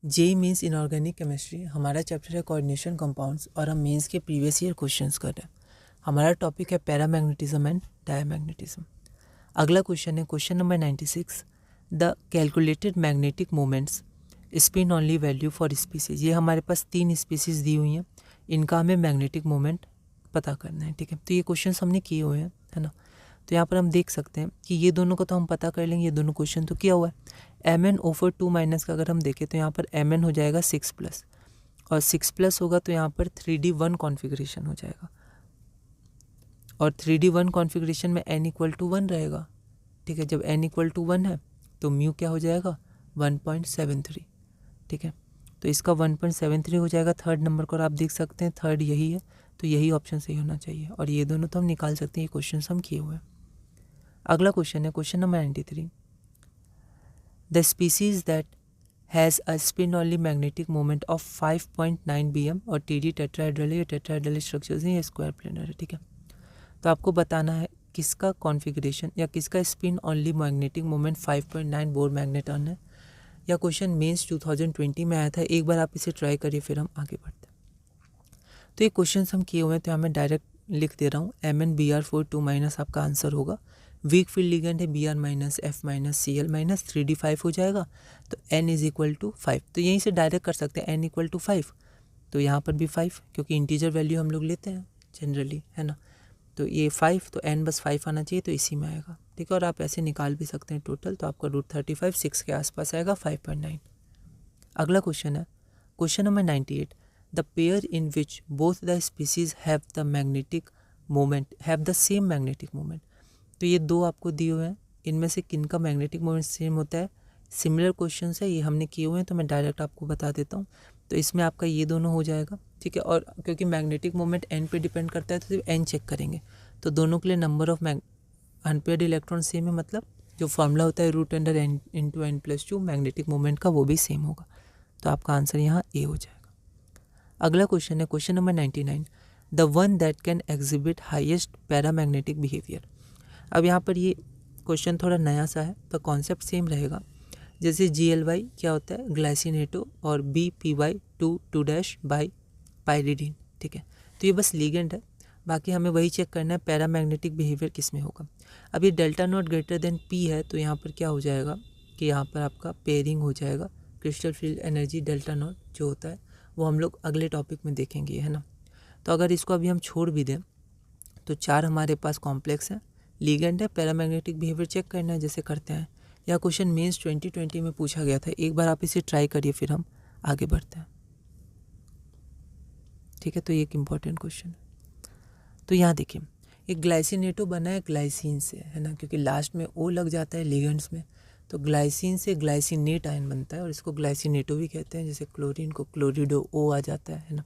JEE means inorganic chemistry, हमारा chapter है coordination compounds और हम मेंस के प्रीवियस ईयर क्वेश्चंस कर रहे हैं। हमारा टॉपिक है पैरामैग्नेटिज्म एंड डायमैग्नेटिज्म। अगला क्वेश्चन है question number 96, the calculated magnetic moments spin only value for species. ये हमारे पास 3 स्पीसीज दी हुई हैं, इनका हमें मैग्नेटिक मोमेंट पता करना है। ठीक है, तो ये क्वेश्चन हमने किए हुए हैं, है ना। तो यहाँ पर हम देख सकते हैं कि ये दोनों को तो हम पता कर लेंगे, ये दोनों क्वेश्चन तो किया हुआ है। Mn/2 का अगर हम देखें तो यहाँ पर Mn हो जाएगा 6+ और 6+ होगा तो यहाँ पर 3D1 कॉन्फ़िगरेशन हो जाएगा और 3D1 कॉन्फ़िगरेशन में n=1 रहेगा। ठीक है, जब n=1 है तो म्यू क्या हो जाएगा 1.73। ठीक है, तो इसका 1.73 हो जाएगा थर्ड नंबर को, और आप देख सकते हैं थर्ड यही है, तो यही ऑप्शन सही होना चाहिए और ये दोनों तो हम निकाल सकते हैं। ये क्वेश्चन हम किए हुए हैं। अगला क्वेश्चन है question number 93, the species that has a spin only magnetic moment of 5.9 bm और TD टेट्राहेड्रल है, टेट्राहेड्रल स्ट्रक्चर्स हैं, ये स्क्वायर प्लेनर है। ठीक है, तो आपको बताना है किसका कॉन्फ़िगरेशन या किसका spin only magnetic moment 5.9 bore magneton है। या क्वेश्चन मेंस 2020 में आया था, एक बार आप इसे ट्राई करिए फिर हम आगे बढ़ते हैं। तो ये क्वेश्चन हम किए हुए हैं, तो मैं डायरेक्ट लिख दे रहा हूँ Mn Br4 - आपका आंसर होगा। वीक फील्ड लिगेंड है Br-F-Cl- 3D5 हो जाएगा, तो n=5। तो यहीं से डायरेक्ट कर सकते हैं n=5, तो यहाँ पर भी 5 क्योंकि इंटीजर वैल्यू हम लोग लेते हैं जनरली, है ना। तो ये 5, तो n बस 5 आना चाहिए, तो इसी में आएगा। ठीक है, और आप ऐसे निकाल भी सकते हैं टोटल, तो आपका √35 6 के आसपास आएगा 5.9। अगला क्वेश्चन है question number 98, the pair in which both the species have the same magnetic moment. तो ये दो आपको दिए हुए हैं, इनमें से किन का मैग्नेटिक मोमेंट सेम होता है। सिमिलर क्वेश्चन है, ये हमने किए हुए हैं, तो मैं डायरेक्ट आपको बता देता हूँ। तो इसमें आपका ये दोनों हो जाएगा। ठीक है, और क्योंकि मैग्नेटिक मोमेंट n पे डिपेंड करता है तो सिर्फ n चेक करेंगे। तो दोनों के लिए number of unpaired electron same है, मतलब जो फॉर्मूला होता है √n × n+2 मैग्नेटिक मोमेंट का, वो भी सेम होगा। तो आपका आंसर यहाँ ए हो जाएगा। अगला क्वेश्चन है question number 99, the one that can exhibit highest paramagnetic behaviour. अब यहाँ पर ये क्वेश्चन थोड़ा नया सा है, तो कॉन्सेप्ट सेम रहेगा। जैसे GLY क्या होता है, ग्लाइसिनेटो, और BPY2 बाई पायरिडीन। ठीक है, तो ये बस लीगेंड है, बाकी हमें वही चेक करना है पैरामैग्नेटिक बिहेवियर किस में होगा। अब ये delta not greater than P है, तो यहाँ पर क्या हो जाएगा कि यहाँ पर आपका पेयरिंग हो जाएगा। Crystal field energy delta not जो होता है वो हम लोग अगले टॉपिक में देखेंगे, है ना। तो अगर इसको अभी हम छोड़ भी दें तो 4 हमारे पास कॉम्प्लेक्स है, लीगेंड है, पैरामैग्नेटिक बिहेवियर चेक करना है जैसे करते हैं। यह क्वेश्चन मेंस 2020 में पूछा गया था, एक बार आप इसे ट्राई करिए फिर हम आगे बढ़ते हैं। ठीक है, तो ये एक इम्पॉर्टेंट क्वेश्चन है। तो यहाँ देखिए, एक ग्लाइसिनेटो बना है ग्लाइसिन से, है ना, क्योंकि लास्ट में O लग जाता है लिगेंड्स में, तो ग्लाइसिन से ग्लाइसिनेट आयन बनता है और इसको ग्लाइसिनेटो भी कहते हैं। जैसे क्लोरीन को क्लोरिडो O आ जाता है ना।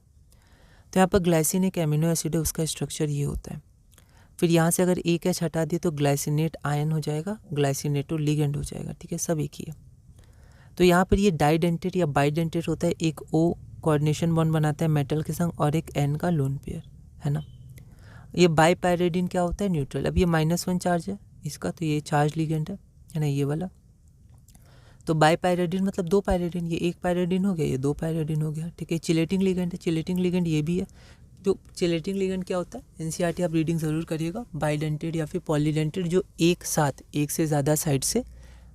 तो यहाँ पर ग्लाइसिन एक एमिनो एसिड है, उसका स्ट्रक्चर ये होता है। फिर यहाँ से अगर एक H हटा दिए तो ग्लाइसिनेट आयन हो जाएगा, ग्लाइसिनेटो लिगेंड हो जाएगा। ठीक है, सब एक ही है। तो यहाँ पर ये डाइडेंटेट या बाइडेंटेट होता है, एक O कोऑर्डिनेशन बॉन्ड बनाता है मेटल के संग और एक N का लोन पेयर, है ना। ये बाईपायरिडीन क्या होता है, न्यूट्रल। अब ये -1 चार्ज है इसका, तो ये चार्ज लिगेंड है ना, ये वाला। तो बाईपायरिडीन मतलब 2 पायरिडीन, ये 1 पायरिडीन हो गया, ये 2 पायरिडीन हो गया। ठीक है, चिलेटिंग लिगेंड है, चिलेटिंग लिगेंड ये भी है। तो चिलेटिंग लिगेंड क्या होता है, NCERT आप रीडिंग ज़रूर करिएगा। बाइडेंटेड या फिर पॉलीडेंटेड, जो एक साथ एक से ज़्यादा साइड से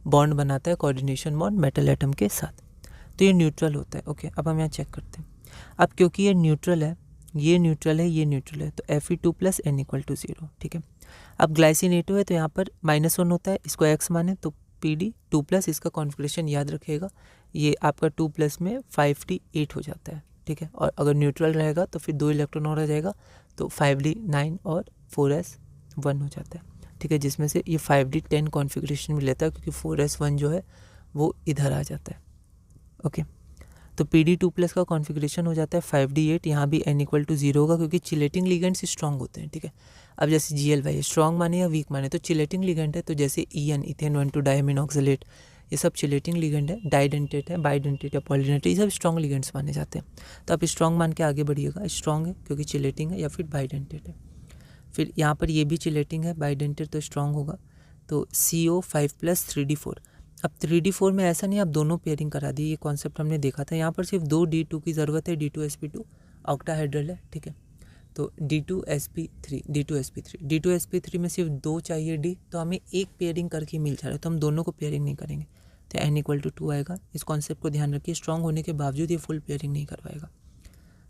बॉन्ड बनाता है, कोऑर्डिनेशन बॉन्ड मेटल एटम के साथ, तो ये न्यूट्रल होता है। ओके, अब हम यहाँ चेक करते हैं। अब क्योंकि ये न्यूट्रल है, ये न्यूट्रल है, ये न्यूट्रल है, तो Fe2 + n=0। ठीक है, अब ग्लाइसिनेटो है तो यहाँ पर -1 होता है, इसको x माने तो PD2+, इसका कॉन्फ़िगरेशन याद रखिएगा, ये आपका 2+ में 5D8 हो जाता है। ठीक है, और अगर न्यूट्रल रहेगा तो फिर 2 इलेक्ट्रॉन और आ जाएगा, तो 5D9 और 4s1 हो जाता है। ठीक है, जिसमें से ये 5D10 कॉन्फ़िगरेशन में लेता है, क्योंकि 4s1 जो है वो इधर आ जाता है। ओके, तो PD2+ का कॉन्फ़िगरेशन हो जाता है 5D8। यहाँ भी n=0 होगा, क्योंकि चिलेटिंग लिगेंड्स स्ट्रॉन्ग होते हैं। ठीक है, अब जैसे GLY स्ट्रॉन्ग माने या वीक माने, तो चिलेटिंग लिगेंड है, तो जैसे EN इथेन 1,2 डायमिनऑक्सलेट, ये सब चिलेटिंग लिगेंड है। डाइडेंटेट है, बाइडेंटेट या पॉलीडेंटेट, ये सब स्ट्रॉन्ग लिगेंड्स माने जाते हैं। तो आप स्ट्रॉन्ग मान के आगे बढ़िएगा, स्ट्रॉन्ग है क्योंकि चिलेटिंग है, या फिर बाइडेंटेट है। फिर यहाँ पर ये भी चिलेटिंग है, बाइडेंटेट तो स्ट्रॉन्ग होगा, तो CO5 + 3D4। अब 3D4 में ऐसा नहीं आप दोनों पेयरिंग करा दी, ये कॉन्सेप्ट हमने देखा था। यहाँ पर सिर्फ 2 D2 की ज़रूरत है, D2sp2 ऑक्टाहेड्रल है, ठीक है। तो D2sp3 में सिर्फ 2 चाहिए D, तो हमें एक पेयरिंग करके मिल जा रहा है, तो हम दोनों को पेयरिंग नहीं करेंगे, तो n=2 आएगा। इस कॉन्सेप्ट को ध्यान रखिए, स्ट्रॉन्ग होने के बावजूद ये फुल पेयरिंग नहीं करवाएगा।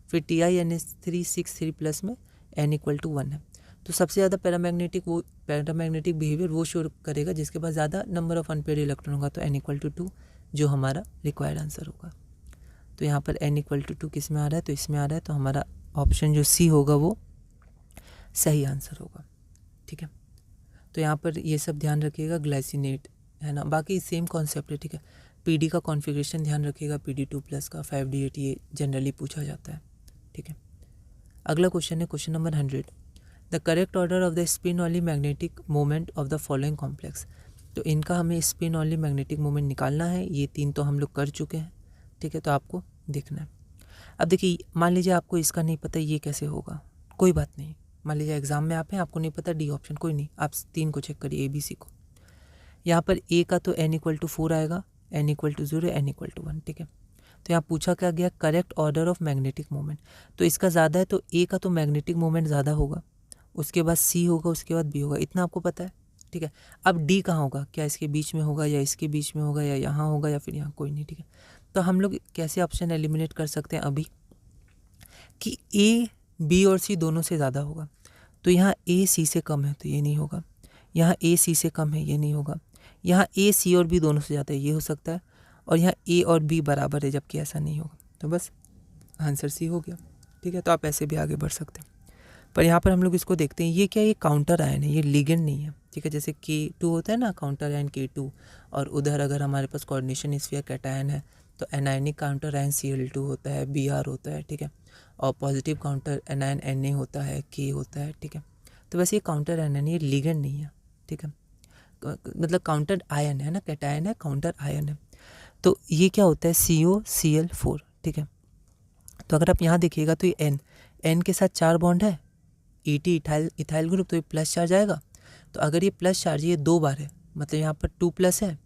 फिर TiNH3 6 3+ में n=1 है। तो सबसे ज़्यादा पैरामैग्नेटिक बिहेवियर वो शो करेगा जिसके पास ज़्यादा नंबर ऑफ अनपेयर्ड इलेक्ट्रॉन होगा, तो n=2 जो हमारा रिक्वायर्ड आंसर होगा। तो यहाँ पर n=2 किस में आ रहा है, तो इसमें आ रहा है, तो हमारा ऑप्शन जो सी होगा वो सही आंसर होगा, ठीक है। तो यहाँ पर ये सब ध्यान रखिएगा, ग्लाइसिनेट है ना, बाकी सेम कॉन्सेप्ट है, ठीक है। PD का कॉन्फ़िगरेशन ध्यान रखिएगा, PD2+ का 5D8 ये जनरली पूछा जाता है, ठीक है। अगला क्वेश्चन है question number 100, the correct order of the spin only magnetic moment of the following complex. तो इनका हमें स्पिन ऑनली मैग्नेटिक मोमेंट निकालना है, ये 3 तो हम लोग कर चुके हैं, ठीक है, तो आपको देखना है। अब देखिए, मान लीजिए आपको इसका नहीं पता ये कैसे होगा, कोई बात नहीं, मान लीजिए एग्जाम में आप हैं, आपको नहीं पता डी ऑप्शन, कोई नहीं, आप 3 को चेक करिए, ABC को। यहाँ पर A का तो n=4 आएगा, n=0, n=1, ठीक है। तो यहाँ पूछा क्या गया, correct order of magnetic moment, तो इसका ज़्यादा है तो A का तो मैग्नेटिक मोमेंट ज़्यादा होगा, उसके बाद C होगा, उसके बाद B होगा, इतना आपको पता है, ठीक है। अब D कहाँ होगा, क्या इसके बीच में होगा या इसके बीच में होगा या यहाँ होगा या फिर यहाँ, कोई नहीं, ठीक है। तो हम लोग कैसे ऑप्शन एलिमिनेट कर सकते हैं अभी कि A, B और C दोनों से ज़्यादा होगा, तो यहाँ A C से कम है तो ये नहीं होगा, यहाँ A C से कम है ये नहीं होगा, यहाँ A C और B दोनों से ज़्यादा है ये हो सकता है, और यहाँ A और B बराबर है जबकि ऐसा नहीं होगा, तो बस आंसर C हो गया, ठीक है। तो आप ऐसे भी आगे बढ़ सकते हैं, पर यहाँ पर हम लोग इसको देखते हैं, ये क्या, ये काउंटर आयन है, ये लिगेंड नहीं है, ठीक है। जैसे K2 होता है ना, काउंटर आयन K2, और उधर अगर हमारे पास कोऑर्डिनेशन स्फीयर कैटायन है तो एनायनिक काउंटर आयन Cl2 होता है, Br होता है, ठीक है, और पॉजिटिव काउंटर एनायन Na होता है, K होता है, ठीक है। तो वैसे ये काउंटर आयन है, ये लिगेंड नहीं है, ठीक है, मतलब काउंटर आयन है ना, कैटायन है, काउंटर आयन है। तो ये क्या होता है, COCl4, ठीक है। तो अगर आप यहाँ देखिएगा तो ये N के साथ 4 बॉन्ड है, ET इथाइल ग्रुप, तो ये प्लस चार्ज आएगा। तो अगर ये प्लस चार्ज ये 2 बार है, मतलब यहाँ पर 2+ है,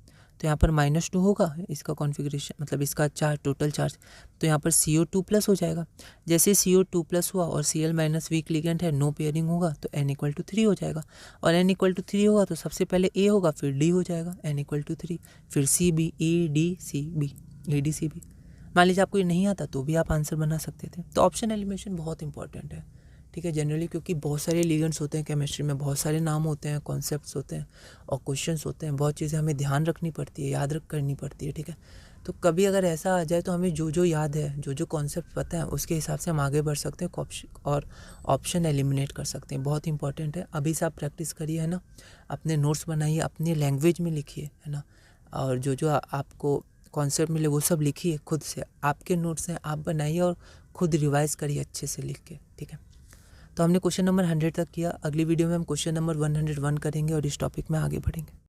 तो यहाँ पर -2 होगा इसका कॉन्फ़िगरेशन, मतलब इसका चार्ज, टोटल चार्ज, तो यहाँ पर CO2+ हो जाएगा। जैसे CO2+ हुआ और Cl- वीक लिगेंड है, नो पेयरिंग होगा, तो n=3 हो जाएगा, और n=3 होगा तो सबसे पहले A होगा, फिर D हो जाएगा, n=3, फिर CB, ADCB। मान लीजिए आपको ये नहीं आता तो भी आप आंसर बना सकते थे। तो ऑप्शन एलिमिनेशन बहुत इंपॉर्टेंट है, ठीक है, जनरली, क्योंकि बहुत सारे लिगेंड्स होते हैं केमिस्ट्री में, बहुत सारे नाम होते हैं, कॉन्सेप्ट्स होते हैं और क्वेश्चंस होते हैं, बहुत चीज़ें हमें ध्यान रखनी पड़ती है, याद करनी पड़ती है, ठीक है। तो कभी अगर ऐसा आ जाए तो हमें जो जो याद है, जो जो कॉन्सेप्ट पता है, उसके हिसाब से हम आगे बढ़ सकते हैं और ऑप्शन एलिमिनेट कर सकते हैं। बहुत इंपॉर्टेंट है, अभी से आप प्रैक्टिस करिए, है ना, अपने नोट्स बनाइए, अपने लैंग्वेज में लिखिए, है ना, और जो जो आपको कॉन्सेप्ट मिले वो सब लिखिए खुद से, आपके नोट्स हैं, आप बनाइए और खुद रिवाइज़ करिए अच्छे से लिख के, ठीक है। तो हमने क्वेश्चन नंबर 100 तक किया, अगली वीडियो में हम क्वेश्चन नंबर 101 करेंगे और इस टॉपिक में आगे बढ़ेंगे।